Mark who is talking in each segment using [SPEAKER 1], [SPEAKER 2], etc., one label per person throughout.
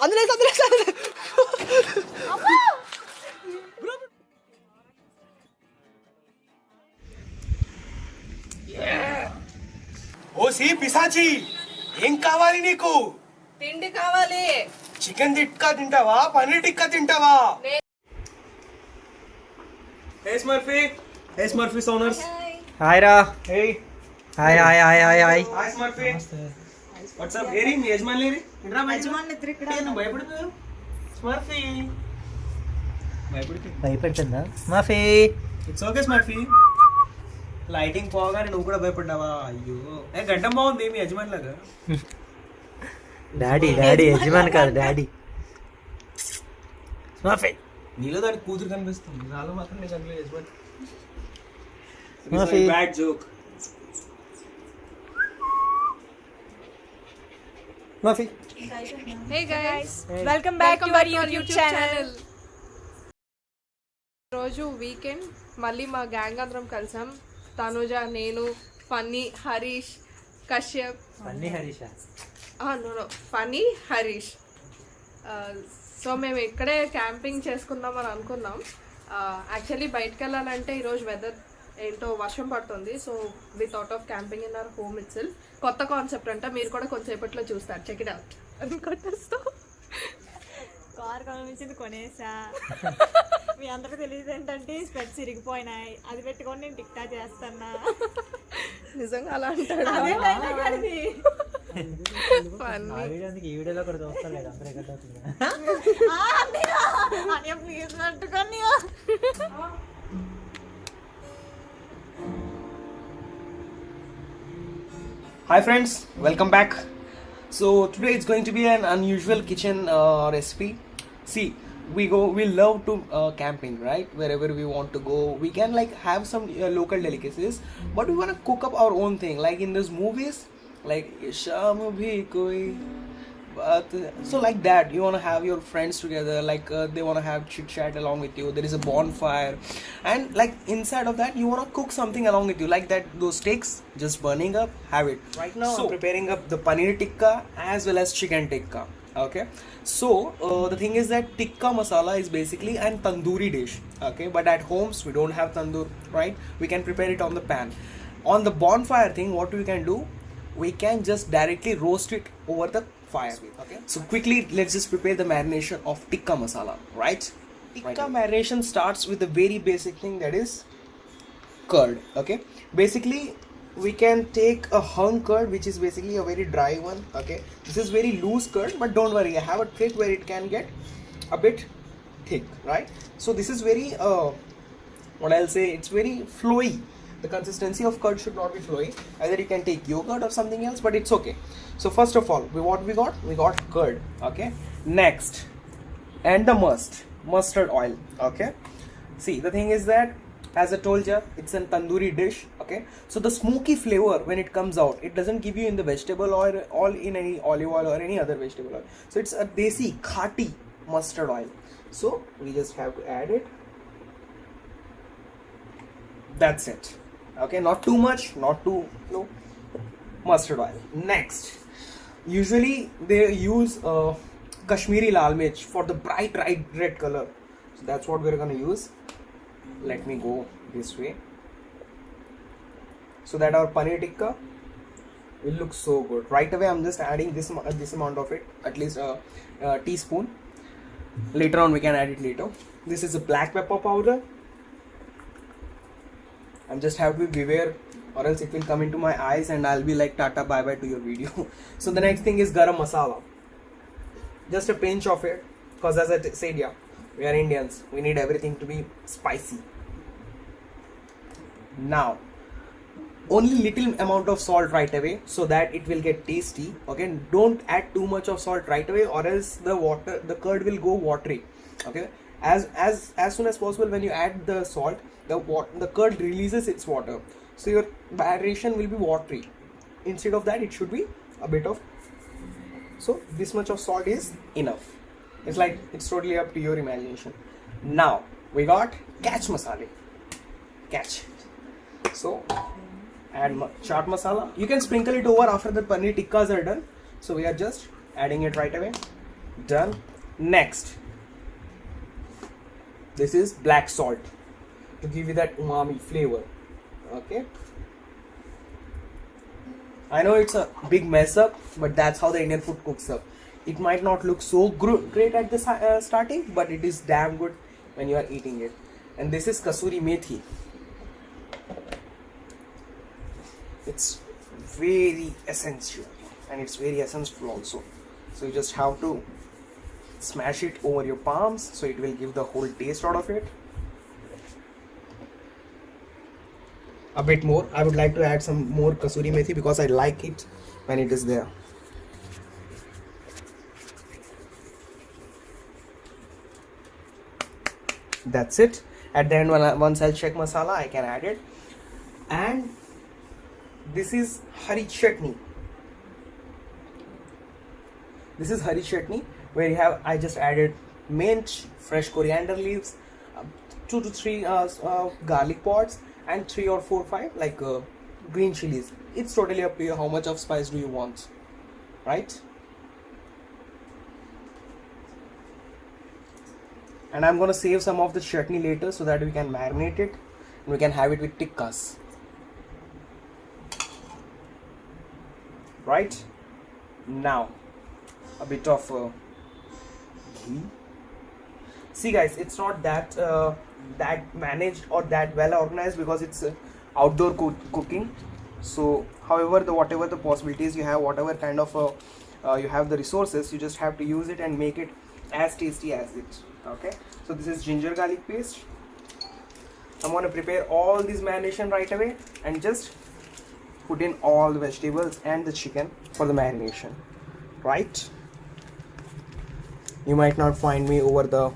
[SPEAKER 1] అందులో ఓసి పిశాచి ఏం కావాలి నీకు?
[SPEAKER 2] తిండి కావాలి.
[SPEAKER 1] చికెన్ టిక్కా తింటావా, పన్నీర్ టిక్కా తింటావా? Hey Smurfy. Hey Smurfy owners.
[SPEAKER 3] Hi రా.
[SPEAKER 1] Hey.
[SPEAKER 3] Hi hi hi hi hi.
[SPEAKER 1] Hi Smurfy. What's up? ఏరి మీ యజమాని లేరి? ఇంద్రా యజమాని ఇద్దరు ఇక్కడ. నేను భయపడుతున్నా. Smurfy.
[SPEAKER 3] భయపెడుతుందా మాఫీ?
[SPEAKER 1] It's okay స్మర్ఫీ. లైటింగ్ పోగానే నువ్వు కూడా భయపడ్డావా? అయ్యో గడ్డం బాగుంది మీ యజమాని లాగా.
[SPEAKER 3] డాడీ డాడీ యజమాని కాదు డాడీ. మాఫీ
[SPEAKER 1] నీలో దానికి కూతురు కనిపిస్తుంది, నాలో మాత్రం నేను కనిపించే యజమాని.
[SPEAKER 3] Smurfy.
[SPEAKER 1] Bad joke.
[SPEAKER 3] మాఫీ.
[SPEAKER 2] Hey guys, welcome back to our YouTube channel. రోజు వీకెండ్ మళ్ళీ మా గ్యాంగ్ అందరం కలిసాం. తనుజ, నేను, ఫన్నీ, హరీష్, కశ్యప్.
[SPEAKER 3] ఫన్నీ హరీషా?
[SPEAKER 2] నో ఫన్నీ హరీష్. సో మేము ఇక్కడే క్యాంపింగ్ చేసుకుందాం అని అనుకున్నాం. యాక్చువల్లీ బయటకు వెళ్ళాలంటే ఈరోజు వెదర్ ఏంటో వర్షం పడుతుంది. So we thought of camping in our home itself. కొత్త కాన్సెప్ట్ అంట, మీరు కూడా కొంచెంసేపట్లో చూస్తారు. Check it out.
[SPEAKER 4] కార్ కనిపించింది కొనేసా. మీ అందరికి తెలియదు ఏంటంటే స్పెట్స్ ఇరిగిపోయినాయి, అది పెట్టుకొని నేను టిక్టా చేస్తున్నా.
[SPEAKER 2] నిజంగా అలా అంటాడు.
[SPEAKER 3] ఈ వీడియోలో కూడా చూస్తాను లేదు అందరూ ఎక్కడ
[SPEAKER 4] please నట్టుకొని.
[SPEAKER 1] Hi friends, welcome back. So today it's going to be an unusual kitchen recipe. See, we love to camping, right? Wherever we want to go, we can like have some local delicacies, but we want to cook up our own thing. Like in those movies, like Sham bhi koi baat. So like that, you want to have your friends together, like they want to have chit chat along with you. There is a bonfire, and like inside of that, you want to cook something along with you, like that. Those steaks just burning up, have it. Right now, I'm preparing up the paneer tikka as well as chicken tikka. Okay, so the thing is that tikka masala is basically an tandoori dish. Okay, but at homes we don't have tandoor, right? We can prepare it on the pan. On the bonfire thing, what we can do, we can just directly roast it over the fire. Okay, so quickly let's just prepare the marination of tikka masala, right? Tikka marination starts with a very basic thing, that is curd. Okay, basically we can take a hung curd, which is basically a very dry one. Okay, this is very loose curd, but don't worry, I have a trick where it can get a bit thick, right? So this is very what I'll say, it's very flowy. The consistency of curd should not be flowy. Either you can take yogurt or something else, but it's okay. So first of all, what we got curd. Okay, next, and the mustard oil. Okay, see, the thing is that, as I told you, it's a tandoori dish. Okay, so the smoky flavor when it comes out, it doesn't give you in the vegetable oil or in any olive oil or any other vegetable oil. So it's a desi khati mustard oil. So we just have to add it. That's it. Okay, not too much, not too low. Mustard oil. Next, usually they use Kashmiri lal mirch for the bright red color. So that's what we're gonna use. Let me go this way, so that our paneer tikka will look so good. Right away I'm just adding this amount of it, at least a teaspoon. Later on we can add it later. This is a black pepper powder. I just have to beware, or else it will come into my eyes and I'll be like tata bye bye to your video. So the next thing is garam masala. Just a pinch of it, because as I said, yeah, we are Indians, we need everything to be spicy. Now only little amount of salt right away, so that it will get tasty. Okay, don't add too much of salt right away, or else the curd will go watery. Okay, as soon as possible, when you add the salt, the curd releases its water, so your marination will be watery. Instead of that, it should be a bit of, so this much of salt is enough. It's like, it's totally up to your imagination. Now we got catch masala. Catch. So add chaat masala. You can sprinkle it over after the paneer tikkas are done. So we are just adding it right away. Done. Next, this is black salt to give you that umami flavor. Okay. I know it's a big mess up, but that's how the Indian food cooks up. It might not look so great at the starting, but it is damn good when you are eating it. And this is kasuri methi. It's very essential, and it's very essential also. So you just have to smash it over your palms, so it will give the whole taste out of it. A bit more. I would like to add some more kasuri methi because I like it when it is there. That's it. At the end, once I'll check masala, I can add it. And this is hari chutney. This is hari chutney where you have, I just added mint, fresh coriander leaves, 2 to 3 garlic pods, and 3 or 4 5 like green chilies. It's totally up to you how much of spice do you want, right? And I'm gonna save some of the chutney later so that we can marinate it and we can have it with tikkas. Right? Now, a bit of ghee. See guys, it's not that that managed or that well organized because it's outdoor cooking. So however, whatever the possibilities you have, whatever kind of you have the resources, you just have to use it and make it as tasty as it. Okay, so this is ginger garlic paste. I'm going to prepare all this marination right away and just put in all the vegetables and the chicken for the marination. Right, you might not find me over the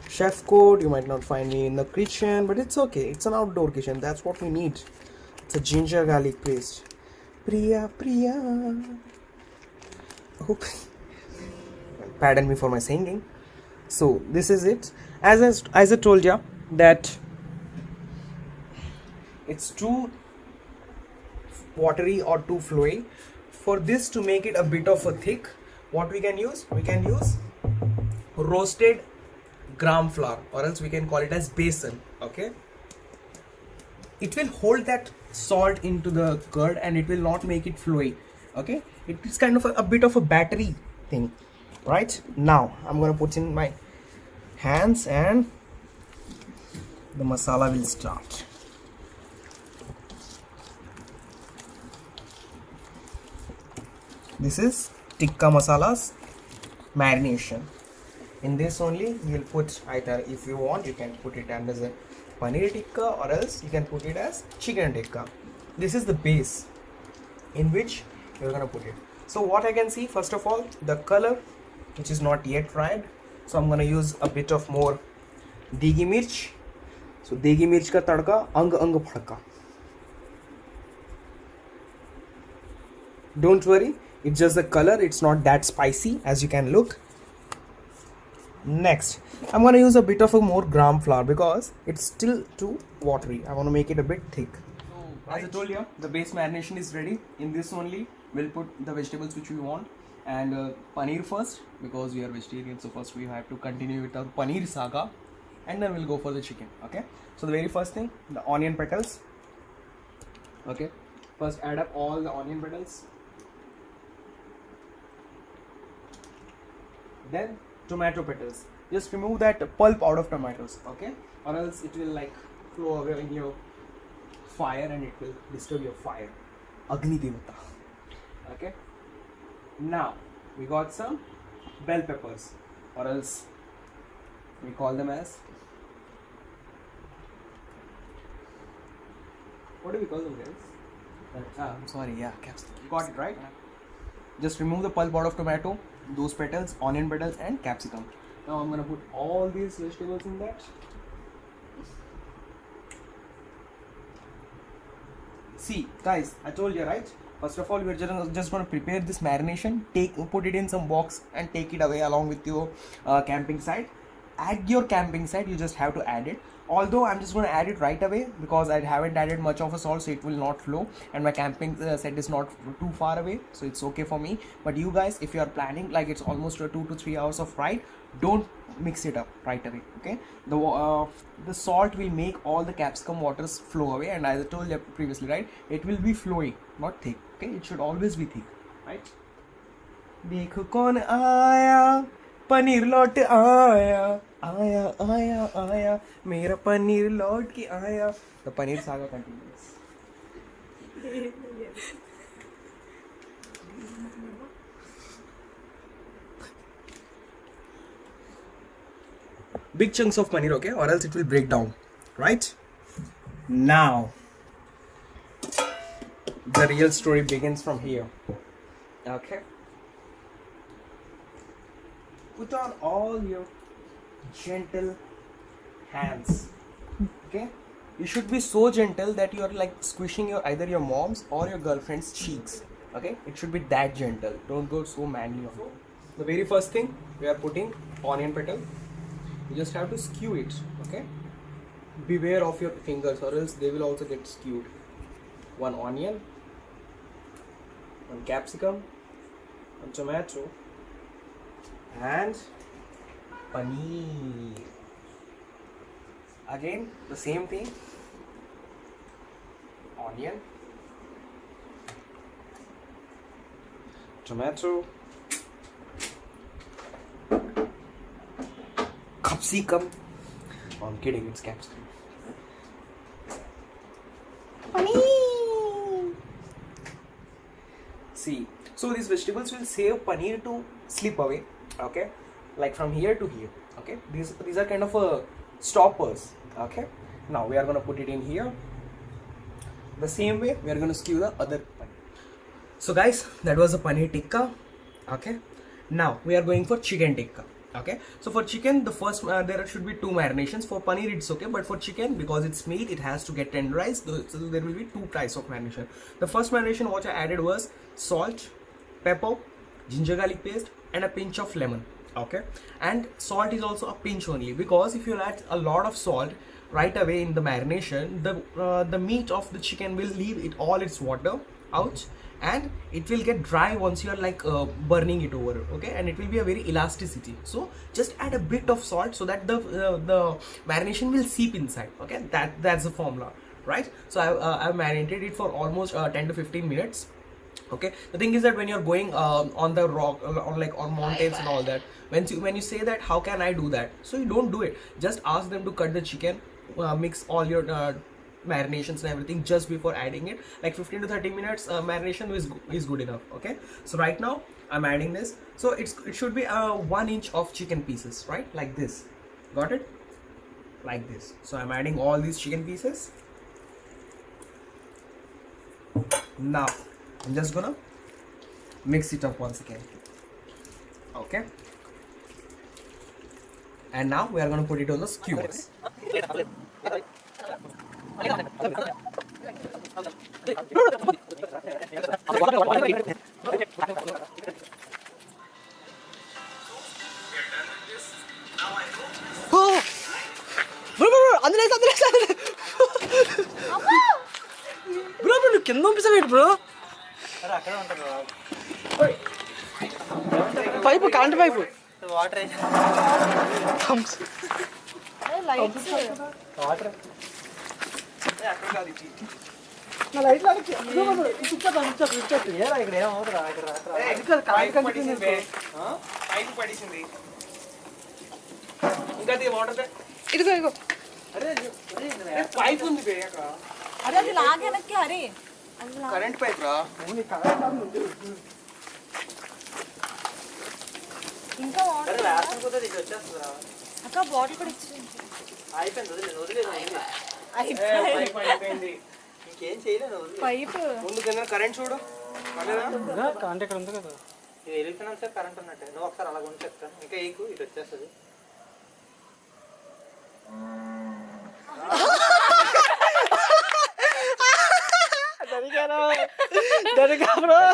[SPEAKER 1] chef code, you might not find me in the kitchen, but it's okay. It's an outdoor kitchen. That's what we need. It's a ginger garlic paste. Priya. Oh, pardon me for my singing. So this is it. As I told you that it's too watery or too flowy. For this to make it a bit of a thick, what we can use roasted gram flour, or else we can call it as besan. Okay, it will hold that salt into the curd and it will not make it flowy. Okay, it is kind of a bit of a battery thing. Right, now I'm gonna put in my hands and the masala will start. This is tikka masala's marination. In this only you will put, either if you want you can put it as a paneer tikka or else you can put it as chicken tikka. This is the base in which you're gonna put it. So what I can see, first of all, the color which is not yet fried, so I'm gonna use a bit of more degi mirch. So degi mirch ka tadka ang phadka. Don't worry, it's just the color, it's not that spicy as you can look. Next, I'm gonna use a bit of a more gram flour because it's still too watery. I want to make it a bit thick. So as I told you, the base marination is ready. In this only we'll put the vegetables which we want, and paneer first because we are vegetarian, so first we have to continue with our paneer saga and then we'll go for the chicken. Okay, so the very first thing, the onion petals. Okay, first add up all the onion petals, then tomato petals. Just remove that pulp out of tomatoes, okay, or else it will like flow away in your fire and it will disturb your fire. Agni Devata. Okay, now we got some bell peppers, or else we call them as, what do we call them, guys? I'm sorry, yeah, capsicum. You got it right. Just remove the pulp out of tomato, those petals, onion petals and capsicum. Now I'm gonna put all these vegetables in that. See guys, I told you right, first of all we're just gonna prepare this marination, put it in some box and take it away along with your camping site. At your camping site you just have to add it. Although I'm just going to add it right away because I haven't added much of a salt, so it will not flow, and my camping set is not too far away, so it's okay for me. But you guys, if you are planning like it's almost 2 to 3 hours of ride, don't mix it up right away. Okay, the salt will make all the capsicum waters flow away, and as I told you previously, right, it will be flowing, not thick. Okay, it should always be thick, right? देखो कौन आया, पनीर लौट आया, आया आया आया, मेरा पनीर लौट के आया. The paneer saga continues. Big chunks of paneer, okay, or else it will break down, right? Now the real story begins from here. Okay, put on all your gentle hands. Okay, you should be so gentle that you are like squishing your either your mom's or your girlfriend's cheeks. Okay, it should be that gentle. Don't go so manly on it. The very first thing, we are putting onion petal. You just have to skew it. Okay, beware of your fingers or else they will also get skewed. One onion, one capsicum, one tomato, and paneer. Again the same thing, onion, tomato, capsicum. Oh, I'm kidding, it's capsicum. Paneer. See, so these vegetables will save paneer to slip away. Okay, like from here to here. Okay, these are kind of stoppers. Okay, now we are going to put it in here. The same way we are going to skew the other paneer. So guys, that was the paneer tikka. Okay, now we are going for chicken tikka. Okay, so for chicken, the first there should be 2 marinations. For paneer it's okay, but for chicken, because it's meat, it has to get tenderized, so there will be 2 types of marination. The first marination what I added was salt, pepper, ginger garlic paste, and a pinch of lemon. Okay, and salt is also a pinch only, because if you add a lot of salt right away in the marination, the meat of the chicken will leave it all its water out, and it will get dry once you are like burning it over. Okay, and it will be a very elasticity. So just add a bit of salt so that the marination will seep inside. Okay, that's the formula, right? So I've marinated it for almost 10 to 15 minutes. Okay, the thing is that when you're going on the rock, on like on mountains and all that, when you say that how can I do that, so you don't do it. Just ask them to cut the chicken, mix all your marinations and everything just before adding it. Like 15 to 30 minutes marination is good enough. Okay, so right now I'm adding this. So it should be 1 inch of chicken pieces, right, like this. Got it? Like this. So I'm adding all these chicken pieces. Now I'm just gonna mix it up once again. Okay, and now we are gonna put it on the skewers.
[SPEAKER 5] Bro నువ్వు కింద పంపిస్తావు bro.
[SPEAKER 3] అక్కడ ఉంటుంది
[SPEAKER 5] pipe current pipe
[SPEAKER 3] water water
[SPEAKER 5] నా light ఇచ్చేట్టు
[SPEAKER 3] ఏరా ఇక్కడ ఏమవుతుందా ఇక్కడ
[SPEAKER 5] current
[SPEAKER 1] పడిసింది ఇంకా water.
[SPEAKER 2] ఇదిగో ఇగో,
[SPEAKER 1] పైప్ ఉంది అక్కడ,
[SPEAKER 4] అరే అది లాగేనక్కి హరి,
[SPEAKER 1] కరెంట్ పైప్ రా.
[SPEAKER 4] ఇంకా వాటర్
[SPEAKER 3] రాత్రి పోతే ఇది వచ్చేస్తుందిరా.
[SPEAKER 4] అక్క బాటిల్ కూడా ఇచ్చి
[SPEAKER 3] అయిపోయింది, వదిలేదు వదిలేదు
[SPEAKER 1] అయిపోయింది,
[SPEAKER 3] ఇంకేం చేయలేదు వదిలేదు.
[SPEAKER 4] పైప్
[SPEAKER 1] ముందు కింద కరెంట్ చూడు.
[SPEAKER 5] కరెంట్ ఇక్కడ ఉంది కదా.
[SPEAKER 3] ఇది వెళ్తున్నాను సార్, కరెంట్ ఉన్నట్టే. నువ్వు ఒకసారి అలా ఉంచి చెప్తాను, ఇంకా ఏకు ఇది వచ్చేస్తుంది.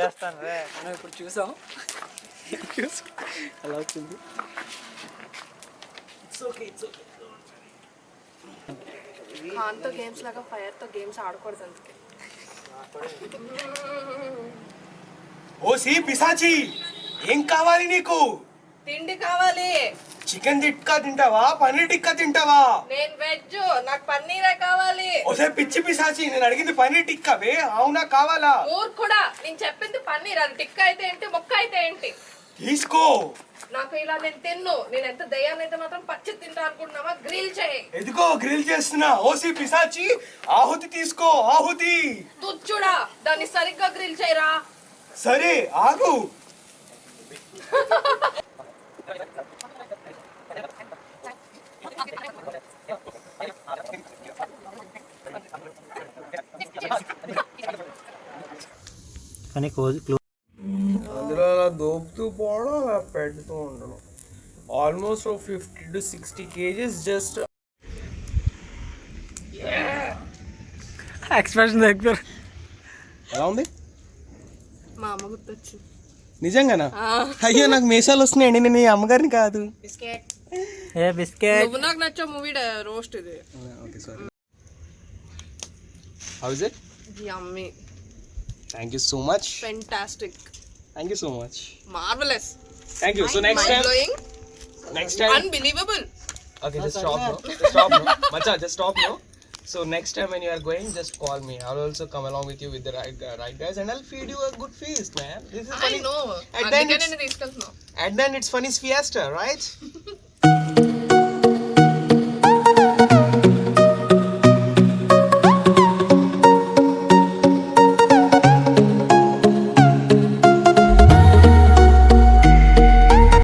[SPEAKER 3] చేస్తాను రే,
[SPEAKER 5] మనం ఇప్పుడు చూసాం అలా వచ్చింది.
[SPEAKER 1] It's okay, it's okay.
[SPEAKER 2] ఖాన్తో games లాగా ఫైర్తో గేమ్స్ ఆడకూడదు అందుకే.
[SPEAKER 1] ఓసి పిశాచి, ఏం కావాలి నీకు?
[SPEAKER 2] తిండి కావాలి.
[SPEAKER 1] చికెన్ టిక్కా తింటావా, పన్నీర్ టిక్కా తింటావా?
[SPEAKER 2] నేను వెజ్, నాకు పన్నీరే కావాలి.
[SPEAKER 1] ఓసే పిచ్చి పిశాచి, నేను అడిగింది పన్నీర్ టిక్కా వే, అవునా కావాలా?
[SPEAKER 2] ఊరు కూడా నేను చెప్పింది పన్నీర్, అది టిక్కా అయితే ఏంటి, మొక్క అయితే ఏంటి.
[SPEAKER 1] తీసుకో.
[SPEAKER 2] నాకు ఇలా నేను తిన్ను. నేను ఎంత దయ్యాన్ని అయితే మాత్రం పచ్చి తింటా అనుకుంటున్నావా? గ్రిల్ చేయి.
[SPEAKER 1] ఎదుగో గ్రిల్ చేస్తున్నా. ఓసి పిశాచి, ఆహుతి తీసుకో, ఆహుతి.
[SPEAKER 2] తుచ్చుడా, దాన్ని సరిగ్గా గ్రిల్ చేయరా.
[SPEAKER 1] సరే ఆగు.
[SPEAKER 3] కానీ
[SPEAKER 1] అందులో అలా దోపుతూ పోవడం, అలా పెడుతూ ఉండడం. Almost 50 to 60 kgs just.
[SPEAKER 5] Expression దగ్గర
[SPEAKER 1] ఎలా ఉంది?
[SPEAKER 2] మా అమ్మ గుర్తొచ్చింది.
[SPEAKER 1] నిజంగానా? అయ్యో నాకు మీసాలు వస్తున్నాయండి, నేను ఈ అమ్మగారిని కాదు.
[SPEAKER 2] బిస్కెట్.
[SPEAKER 3] ఏ బిస్కెట్
[SPEAKER 2] నువ్వు నాకు నచ్చే మూవీ రోస్ట్ ఇది.
[SPEAKER 1] Okay sorry. How is it?
[SPEAKER 2] Yummy.
[SPEAKER 1] Thank you so much.
[SPEAKER 2] Fantastic.
[SPEAKER 1] Thank you so much.
[SPEAKER 2] Marvellous.
[SPEAKER 1] Thank you. So next
[SPEAKER 2] mind
[SPEAKER 1] time,
[SPEAKER 2] blowing.
[SPEAKER 1] next time.
[SPEAKER 2] Unbelievable.
[SPEAKER 1] Okay, just stop now. Just stop now. Macha, just stop now. So next time when you are going, just call me. I'll also come along with you with the right guys, and I'll feed you a good feast, man. This is
[SPEAKER 2] I
[SPEAKER 1] funny.
[SPEAKER 2] know.
[SPEAKER 1] At the end
[SPEAKER 2] అందుకే
[SPEAKER 1] it's-
[SPEAKER 2] నేను తీసుకెళ్తున్నావు.
[SPEAKER 1] And then it's Funny's Fiesta, right?